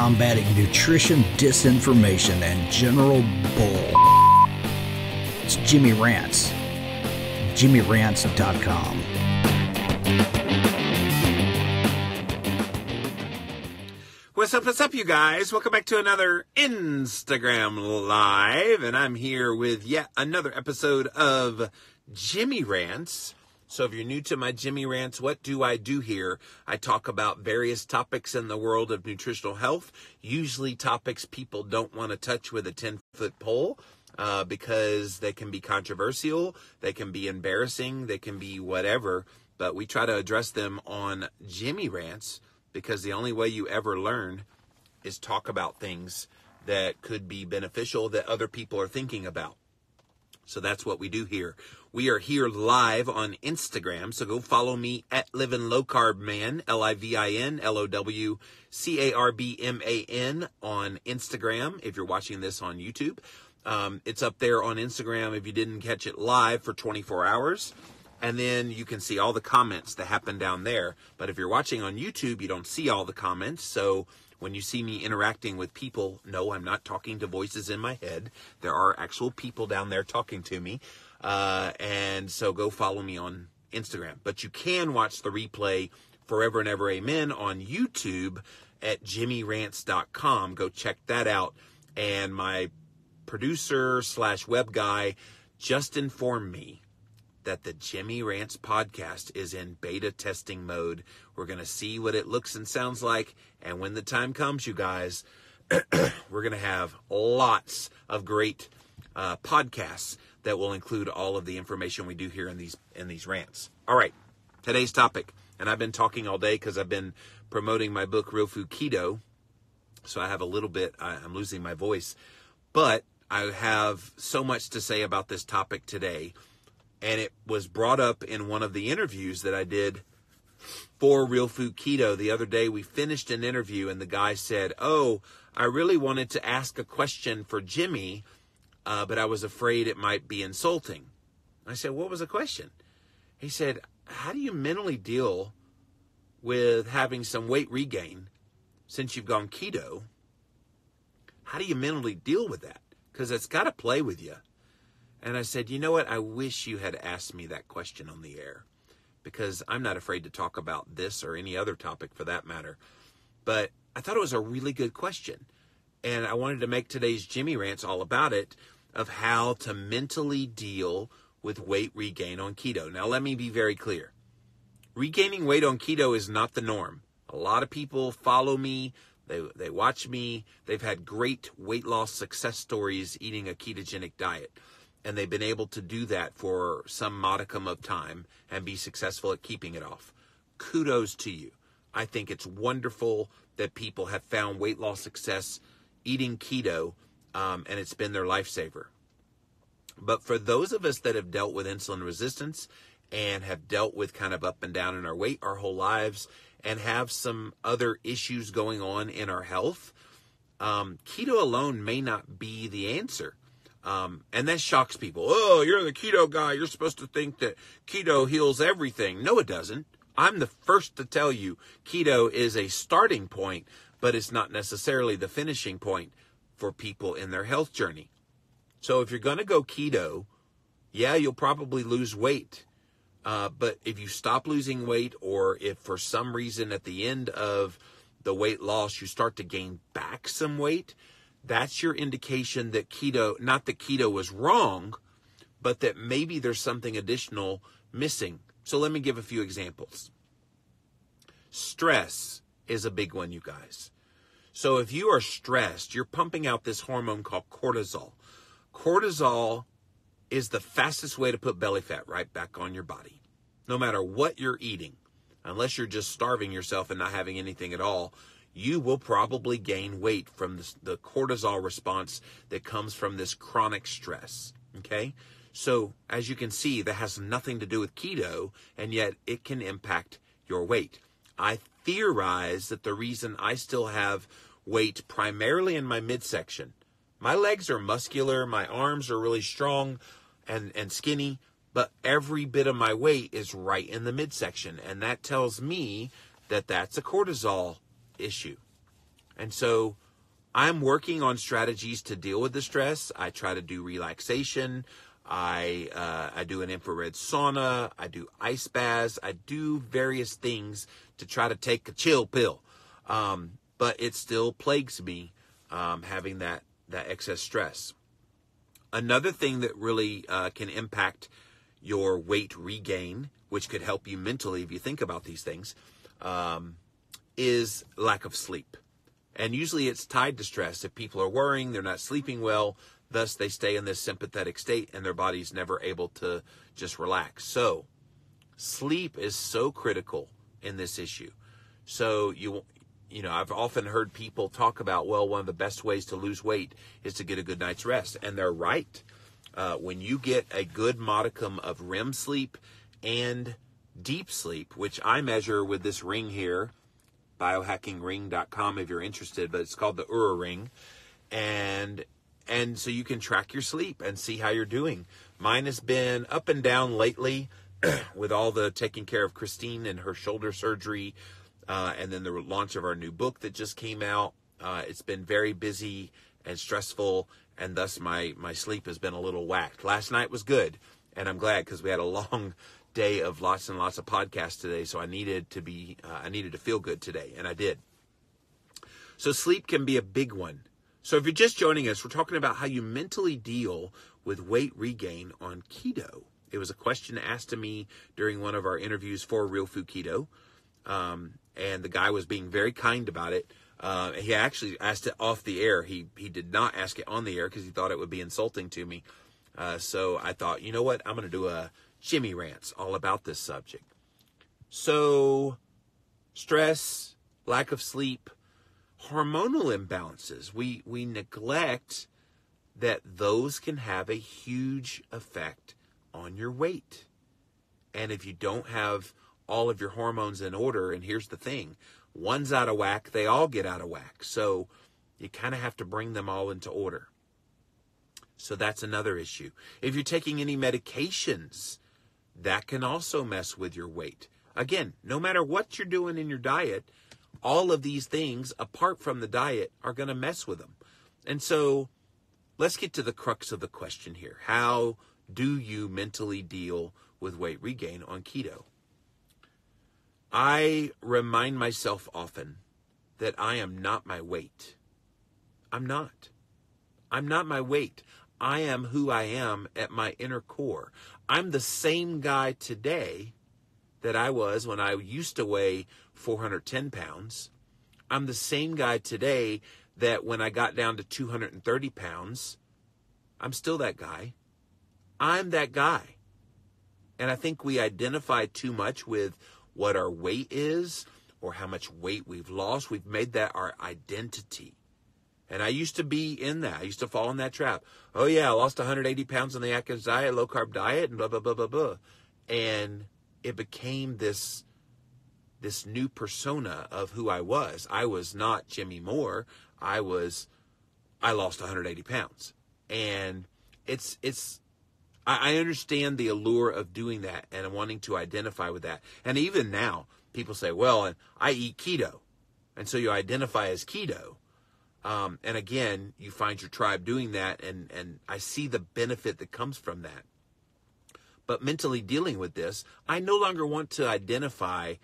combating nutrition disinformation and general bull. It's Jimmy Rants. JimmyRants.com. What's up, you guys? Welcome back to another Instagram Live, and I'm here with yet another episode of Jimmy Rants. So if you're new to my Jimmy Rants, what do I do here? I talk about various topics in the world of nutritional health, usually topics people don't want to touch with a 10-foot pole because they can be controversial, they can be embarrassing, they can be whatever, but we try to address them on Jimmy Rants because the only way you ever learn is talk about things that could be beneficial that other people are thinking about. So that's what we do here. We are here live on Instagram, so go follow me at Livin' Low Carb Man, LIVIN LOWCARBMAN on Instagram. If you're watching this on YouTube, it's up there on Instagram if you didn't catch it live for 24 hours. And then you can see all the comments that happen down there. But if you're watching on YouTube, you don't see all the comments. So when you see me interacting with people, no, I'm not talking to voices in my head. There are actual people down there talking to me. And so go follow me on Instagram. But you can watch the replay Forever and Ever Amen on YouTube at JimmyRants.com. Go check that out. And my producer / web guy just informed me that the Jimmy Rants podcast is in beta testing mode. We're going to see what it looks and sounds like. And when the time comes, you guys, we're going to have lots of great podcasts that will include all of the information we do here in these rants. All right, today's topic. And I've been talking all day because I've been promoting my book, Real Food Keto. So I have a little bit, I'm losing my voice. But I have so much to say about this topic today. And it was brought up in one of the interviews that I did for Real Food Keto. The other day we finished an interview and the guy said, "Oh, I really wanted to ask a question for Jimmy, but I was afraid it might be insulting." I said, "What was the question?" He said, "How do you mentally deal with having some weight regain since you've gone keto? How do you mentally deal with that? Because it's got to play with you." And I said, "You know what? I wish you had asked me that question on the air because I'm not afraid to talk about this or any other topic for that matter." But I thought it was a really good question. And I wanted to make today's Jimmy Rants all about it, of how to mentally deal with weight regain on keto. Now, let me be very clear. Regaining weight on keto is not the norm. A lot of people follow me. They watch me. They've had great weight loss success stories eating a ketogenic diet. And they've been able to do that for some modicum of time and be successful at keeping it off. Kudos to you. I think it's wonderful that people have found weight loss success eating keto, and it's been their lifesaver. But for those of us that have dealt with insulin resistance and have dealt with kind of up and down in our weight our whole lives and have some other issues going on in our health, keto alone may not be the answer. And that shocks people. "Oh, you're the keto guy. You're supposed to think that keto heals everything." No, it doesn't. I'm the first to tell you keto is a starting point, but it's not necessarily the finishing point for people in their health journey. So if you're going to go keto, yeah, you'll probably lose weight. But if you stop losing weight, or if for some reason at the end of the weight loss you start to gain back some weight, that's your indication that keto, not that keto was wrong, but that maybe there's something additional missing. So let me give a few examples. Stress is a big one, you guys. So if you are stressed, you're pumping out this hormone called cortisol. Cortisol is the fastest way to put belly fat right back on your body, no matter what you're eating. Unless you're just starving yourself and not having anything at all, you will probably gain weight from the cortisol response that comes from this chronic stress, okay? So as you can see, that has nothing to do with keto, and yet it can impact your weight. I theorize that the reason I still have weight primarily in my midsection, my legs are muscular, my arms are really strong and skinny, but every bit of my weight is right in the midsection, and that tells me that that's a cortisol issue. And so I'm working on strategies to deal with the stress. I try to do relaxation. I do an infrared sauna. I do ice baths. I do various things to try to take a chill pill. But it still plagues me, having that excess stress. Another thing that really can impact your weight regain, which could help you mentally if you think about these things, is lack of sleep. And usually it's tied to stress. If people are worrying, they're not sleeping well, thus they stay in this sympathetic state and their body's never able to just relax. So sleep is so critical in this issue. So you know, I've often heard people talk about, well, one of the best ways to lose weight is to get a good night's rest. And they're right. When you get a good modicum of REM sleep and deep sleep, which I measure with this ring here, biohackingring.com if you're interested, but it's called the Oura Ring. And so you can track your sleep and see how you're doing. Mine has been up and down lately with all the taking care of Christine and her shoulder surgery, and then the launch of our new book that just came out. It's been very busy and stressful, and thus my sleep has been a little whacked. Last night was good, and I'm glad because we had a long day of lots and lots of podcasts today, so I needed to feel good today, and I did. So sleep can be a big one. So if you're just joining us, we're talking about how you mentally deal with weight regain on keto. It was a question asked to me during one of our interviews for Real Food Keto, and the guy was being very kind about it. He actually asked it off the air. He did not ask it on the air because he thought it would be insulting to me. So I thought, you know what, I'm going to do a Jimmy Rants all about this subject. So stress, lack of sleep, hormonal imbalances, we neglect that those can have a huge effect on your weight. And if you don't have all of your hormones in order, and here's the thing, one's out of whack, they all get out of whack. So you kind of have to bring them all into order. So that's another issue. If you're taking any medications, that can also mess with your weight. Again, no matter what you're doing in your diet, all of these things, apart from the diet, are going to mess with them. And so let's get to the crux of the question here. How do you mentally deal with weight regain on keto? I remind myself often that I am not my weight. I'm not. I'm not my weight. I am who I am at my inner core. I'm the same guy today that I was when I used to weigh 410 pounds. I'm the same guy today that when I got down to 230 pounds, I'm still that guy. I'm that guy. And I think we identify too much with what our weight is or how much weight we've lost. We've made that our identity. And I used to be in that. I used to fall in that trap. Oh, yeah, I lost 180 pounds on the Atkins diet, low-carb diet, and blah, blah, blah, blah, blah. And it became this new persona of who I was. I was not Jimmy Moore. I lost 180 pounds. And I understand the allure of doing that and wanting to identify with that. And even now, people say, well, I eat keto. And so you identify as keto. And again, you find your tribe doing that, and I see the benefit that comes from that. But mentally dealing with this, I no longer want to identify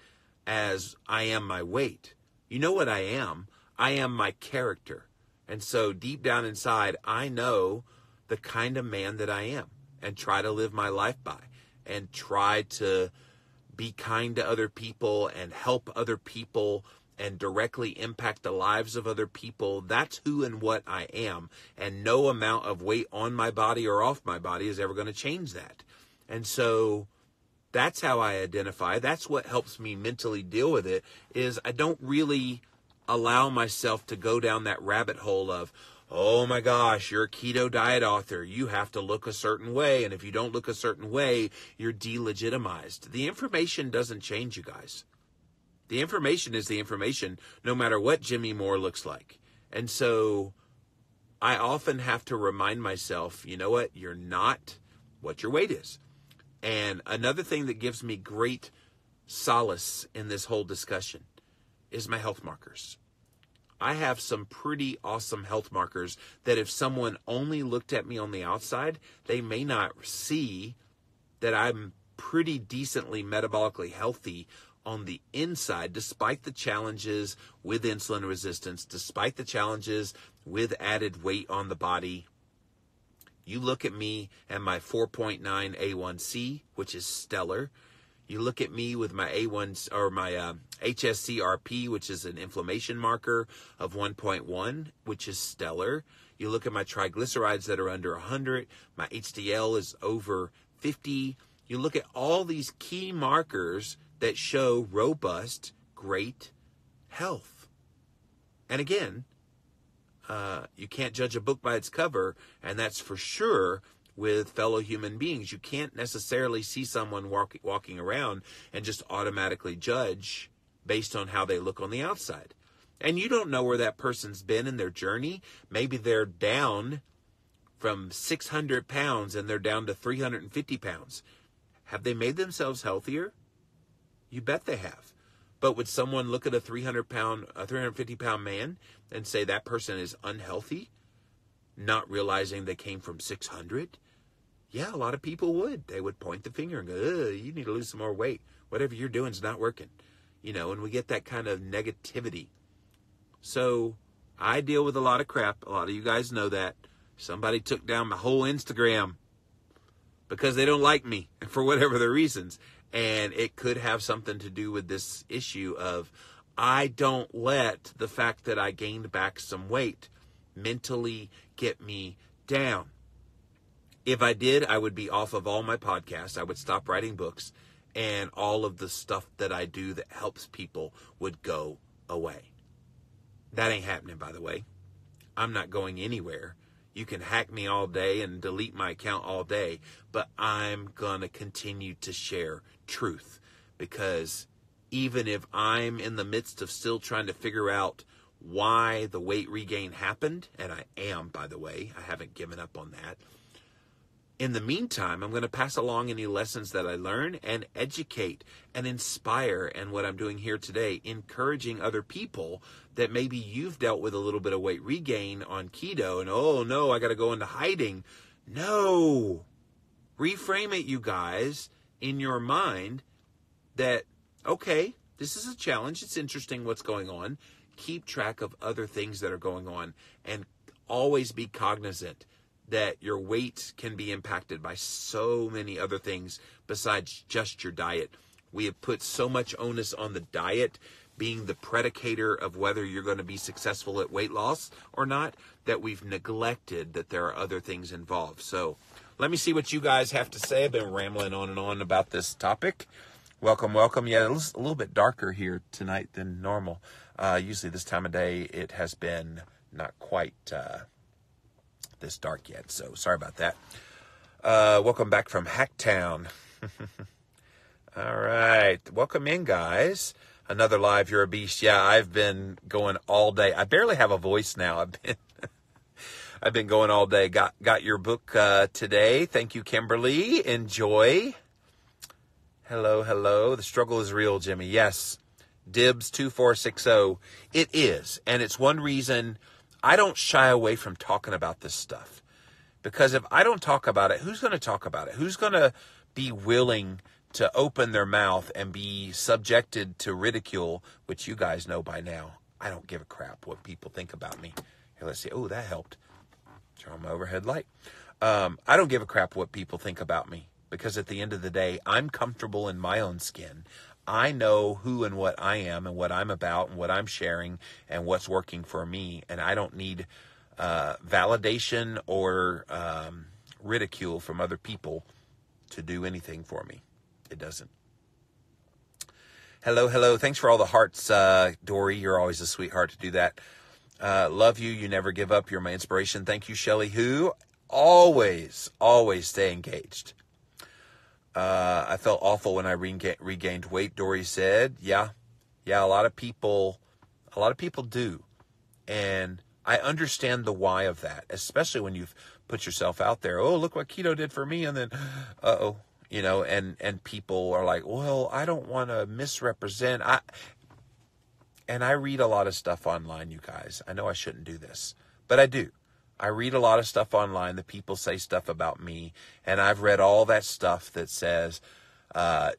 as I am my weight. You know what I am? I am my character. And so deep down inside, I know the kind of man that I am and try to live my life by and try to be kind to other people and help other people and directly impact the lives of other people. That's who and what I am. And no amount of weight on my body or off my body is ever going to change that. And so that's how I identify. That's what helps me mentally deal with it, is I don't really allow myself to go down that rabbit hole of, oh my gosh, you're a keto diet author. You have to look a certain way. And if you don't look a certain way, you're delegitimized. The information doesn't change, you guys. The information is the information, no matter what Jimmy Moore looks like. And so I often have to remind myself, you know what? You're not what your weight is. And another thing that gives me great solace in this whole discussion is my health markers. I have some pretty awesome health markers that if someone only looked at me on the outside, they may not see that I'm pretty decently metabolically healthy on the inside, despite the challenges with insulin resistance, despite the challenges with added weight on the body. You look at me and my 4.9 A1C, which is stellar. You look at me with my A1 or my HSCRP, which is an inflammation marker of 1.1, which is stellar. You look at my triglycerides that are under 100. My HDL is over 50. You look at all these key markers that show robust, great health. And again, you can't judge a book by its cover, and that's for sure with fellow human beings. You can't necessarily see someone walking around and just automatically judge based on how they look on the outside. And you don't know where that person's been in their journey. Maybe they're down from 600 pounds and they're down to 350 pounds. Have they made themselves healthier? You bet they have. But would someone look at a 350 pound man and say that person is unhealthy, not realizing they came from 600? Yeah, a lot of people would. They would point the finger and go, you need to lose some more weight. Whatever you're doing is not working. And we get that kind of negativity. So I deal with a lot of crap. A lot of you guys know that. Somebody took down my whole Instagram because they don't like me for whatever the reasons. And it could have something to do with this issue of I don't let the fact that I gained back some weight mentally get me down. If I did, I would be off of all my podcasts. I would stop writing books, and all of the stuff that I do that helps people would go away. That ain't happening, by the way. I'm not going anywhere. You can hack me all day and delete my account all day, but I'm going to continue to share truth, because even if I'm in the midst of still trying to figure out why the weight regain happened, and I am, by the way, I haven't given up on that. In the meantime, I'm going to pass along any lessons that I learn and educate and inspire. And what I'm doing here today, encouraging other people that maybe you've dealt with a little bit of weight regain on keto and, oh no, I got to go into hiding. No, reframe it, you guys, in your mind that, okay, this is a challenge. It's interesting what's going on. Keep track of other things that are going on and always be cognizant that your weight can be impacted by so many other things besides just your diet. We have put so much onus on the diet being the predicator of whether you're going to be successful at weight loss or not, that we've neglected that there are other things involved. So let me see what you guys have to say. I've been rambling on and on about this topic. Welcome, welcome. Yeah, it's a little bit darker here tonight than normal. Usually this time of day, it has been not quite this dark yet, so sorry about that. Welcome back from Hacktown. All right, welcome in, guys. Another live, you're a beast. Yeah, I've been going all day. I barely have a voice now. I've been going all day. Got your book today. Thank you, Kimberly. Enjoy. Hello. The struggle is real, Jimmy. Yes. Dibs 2460. It is, and it's one reason I don't shy away from talking about this stuff, because if I don't talk about it, who's going to talk about it? Who's going to be willing to open their mouth and be subjected to ridicule, which you guys know by now. I don't give a crap what people think about me. Here, let's see. Oh, that helped. Turn on my overhead light. I don't give a crap what people think about me, because at the end of the day, I'm comfortable in my own skin. I know who and what I am and what I'm about and what I'm sharing and what's working for me. And I don't need validation or ridicule from other people to do anything for me. It doesn't. Hello. Thanks for all the hearts, Dory. You're always a sweetheart to do that. Love you. You never give up. You're my inspiration. Thank you, Shelley, who always stay engaged. I felt awful when I regained weight, Dory said. Yeah, a lot of people do. And I understand the why of that, especially when you've put yourself out there. Oh, look what keto did for me. And then, and people are like, well, I don't want to misrepresent. and I read a lot of stuff online, you guys. I know I shouldn't do this, but I do. I read a lot of stuff online. The people say stuff about me, and I've read all that stuff that says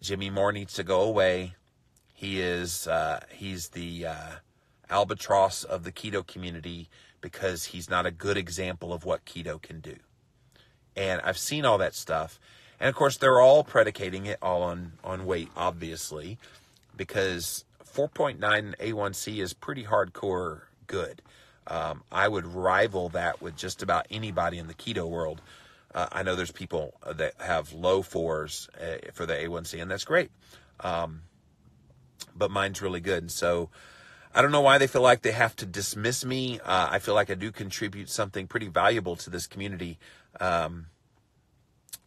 Jimmy Moore needs to go away. He's the albatross of the keto community because he's not a good example of what keto can do. And I've seen all that stuff. And of course, they're all predicating it all on weight, obviously, because 4.9 A1C is pretty hardcore good. I would rival that with just about anybody in the keto world. I know there's people that have low fours for the A1C, and that's great. But mine's really good. And so I don't know why they feel like they have to dismiss me. I feel like I do contribute something pretty valuable to this community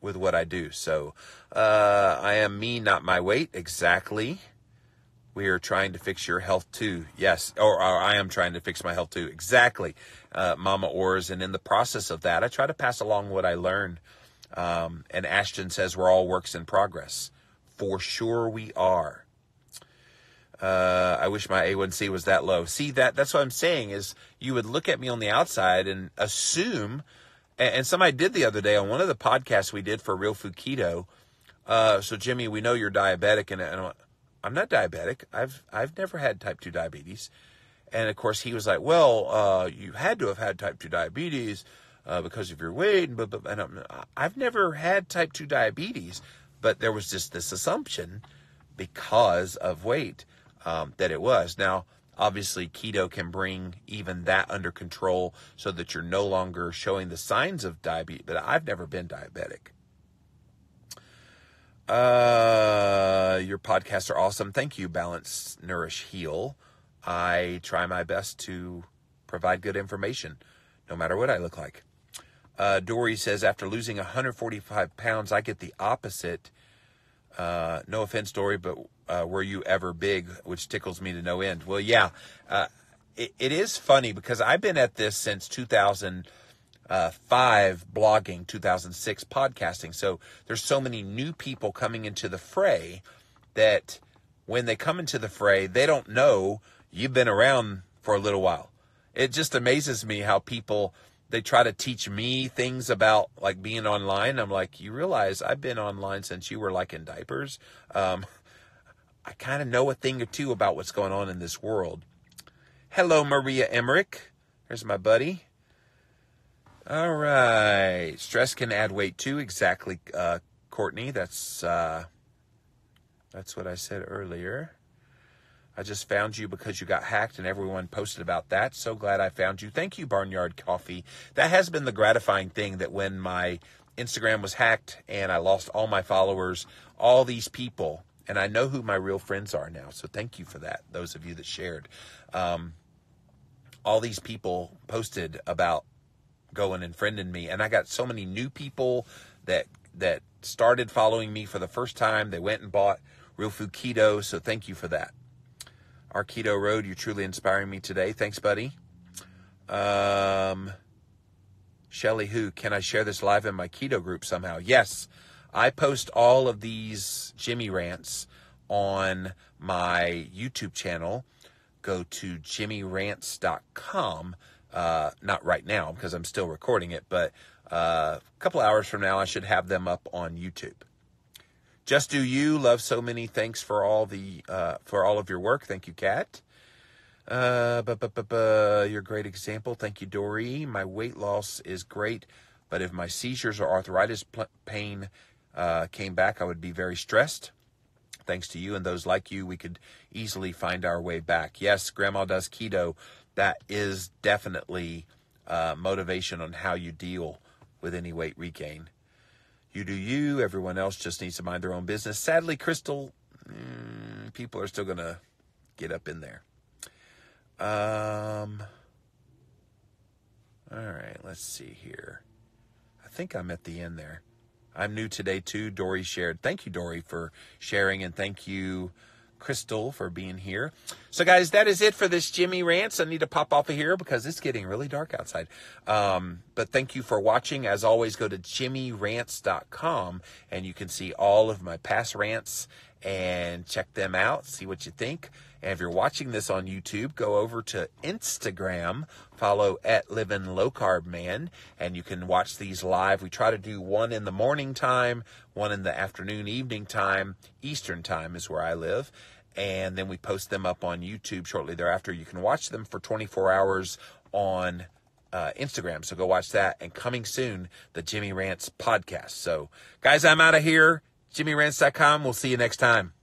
with what I do. So I am me, not my weight. Exactly. We are trying to fix your health too. Yes. Or I am trying to fix my health too. Exactly. Mama Ors. And in the process of that, I try to pass along what I learned. And Ashton says we're all works in progress. For sure we are. I wish my A1C was that low. See, that's what I'm saying is you would look at me on the outside and assume, and somebody did the other day on one of the podcasts we did for Real Food Keto. So Jimmy, we know you're diabetic, and I'm not diabetic. I've never had type 2 diabetes. And of course he was like, well, you had to have had type 2 diabetes, because of your weight. And I've never had type 2 diabetes, but there was just this assumption because of weight. That it was. Now, obviously, keto can bring even that under control so that you're no longer showing the signs of diabetes, but I've never been diabetic. Your podcasts are awesome. Thank you, Balance, Nourish, Heal. I try my best to provide good information, no matter what I look like. Dory says, after losing 145 pounds, I get the opposite. No offense, Dory, but were you ever big, which tickles me to no end? Well, yeah, it is funny because I've been at this since 2005 blogging, 2006 podcasting. So there's so many new people coming into the fray that when they come into the fray, they don't know you've been around for a little while. It just amazes me how people, they try to teach me things about like being online. I'm like, you realize I've been online since you were like in diapers. I kind of know a thing or two about what's going on in this world. Hello, Maria Emmerich. There's my buddy. All right. Stress can add weight too. Exactly, Courtney. That's what I said earlier. I just found you because you got hacked and everyone posted about that. So glad I found you. Thank you, Barnyard Coffee. That has been the gratifying thing, that when my Instagram was hacked and I lost all my followers, all these people, and I know who my real friends are now. So thank you for that. Those of you that shared, all these people posted about going and friending me. And I got so many new people that started following me for the first time. They went and bought Real Food Keto. So thank you for that. Our Keto Road, you're truly inspiring me today. Thanks, buddy. Shelly, who, can I share this live in my keto group somehow? Yes, I post all of these Jimmy rants on my YouTube channel. Go to jimmyrants.com. Not right now because I'm still recording it, but a couple hours from now I should have them up on YouTube. Just Do You, love so many. Thanks for all of your work. Thank you, Kat. You're a great example. Thank you, Dory. My weight loss is great, but if my seizures or arthritis pain came back, I would be very stressed. Thanks to you and those like you, we could easily find our way back. Yes, Grandma Does Keto. That is definitely motivation on how you deal with any weight regain. You do you. Everyone else just needs to mind their own business. Sadly, Crystal, people are still going to get up in there. All right, let's see here. I think I'm at the end there. I'm new today too. Dory shared. Thank you, Dory, for sharing, and thank you, Crystal, for being here. So, guys, that is it for this Jimmy Rants. I need to pop off of here because it's getting really dark outside. But thank you for watching. As always, go to jimmyrants.com, and you can see all of my past rants and check them out, see what you think. And if you're watching this on YouTube, go over to Instagram, follow at Livin' Low Carb Man, and you can watch these live. We try to do one in the morning time, one in the afternoon, evening time. Eastern time is where I live. And then we post them up on YouTube shortly thereafter. You can watch them for 24 hours on Instagram. So go watch that. And coming soon, the Jimmy Rants podcast. So guys, I'm out of here. JimmyRants.com. We'll see you next time.